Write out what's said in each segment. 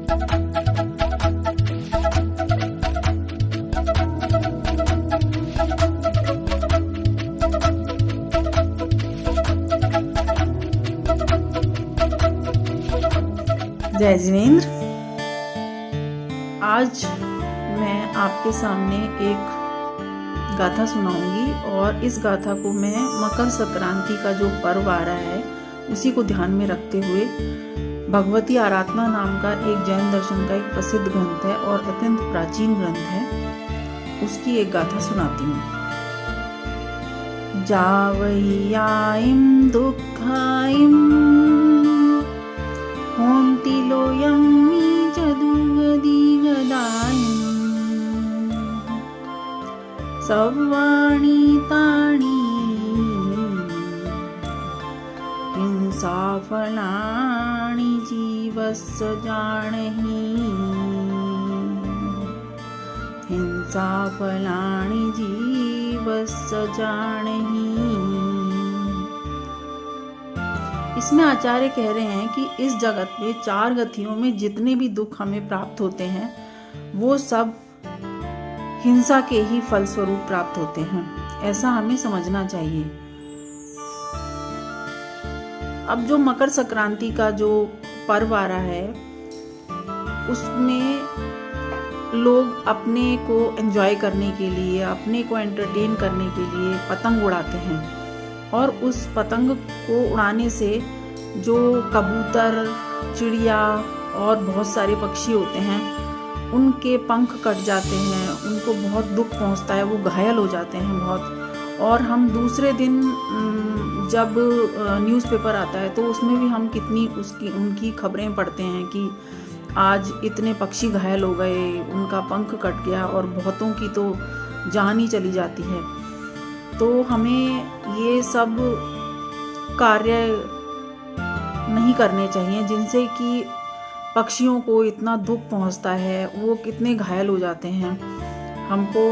जय जिनेंद्र। आज मैं आपके सामने एक गाथा सुनाऊंगी और इस गाथा को मैं मकर संक्रांति का जो पर्व आ रहा है उसी को ध्यान में रखते हुए भगवती आराधना नाम का एक जैन दर्शन का एक प्रसिद्ध ग्रंथ है और अत्यंत प्राचीन ग्रंथ है, उसकी एक गाथा सुनाती हूँ। जावय्यायं दुःखायं होन्ति लोयं नीचदुगदिगदायं सव्वाणि तानि हिंसाफलानि जीवस्य जानीहि हिंसाफलानि जीवस्य जानीहि। इसमें आचार्य कह रहे हैं कि इस जगत में 4 गतियों में जितने भी दुख हमें प्राप्त होते हैं वो सब हिंसा के ही फलस्वरूप प्राप्त होते हैं, ऐसा हमें समझना चाहिए। अब जो मकर संक्रांति का जो पर्व आ रहा है उसमें लोग अपने को एंजॉय करने के लिए, अपने को एंटरटेन करने के लिए पतंग उड़ाते हैं और उस पतंग को उड़ाने से जो कबूतर, चिड़िया और बहुत सारे पक्षी होते हैं उनके पंख कट जाते हैं, उनको बहुत दुख पहुंचता है, वो घायल हो जाते हैं बहुत। और हम दूसरे दिन जब न्यूज़पेपर आता है तो उसमें भी हम कितनी उनकी खबरें पढ़ते हैं कि आज इतने पक्षी घायल हो गए, उनका पंख कट गया और बहुतों की तो जान ही चली जाती है। तो हमें ये सब कार्य नहीं करने चाहिए जिनसे कि पक्षियों को इतना दुख पहुंचता है, वो कितने घायल हो जाते हैं। हमको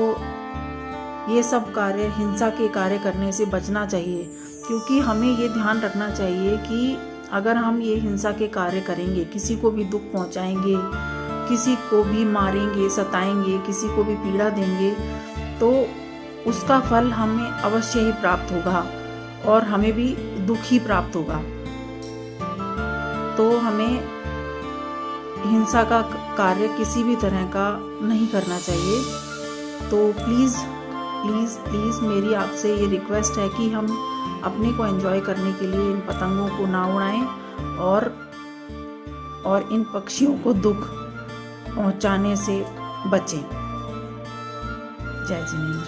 ये सब कार्य, हिंसा के कार्य करने से बचना चाहिए, क्योंकि हमें ये ध्यान रखना चाहिए कि अगर हम ये हिंसा के कार्य करेंगे, किसी को भी दुख पहुंचाएंगे, किसी को भी मारेंगे, सताएंगे, किसी को भी पीड़ा देंगे, तो उसका फल हमें अवश्य ही प्राप्त होगा और हमें भी दुख ही प्राप्त होगा। तो हमें हिंसा का कार्य किसी भी तरह का नहीं करना चाहिए। तो प्लीज़ मेरी आपसे ये रिक्वेस्ट है कि हम अपने को एंजॉय करने के लिए इन पतंगों को ना उड़ाएं और इन पक्षियों को दुख पहुंचाने से बचें। जय जिनेंद्र।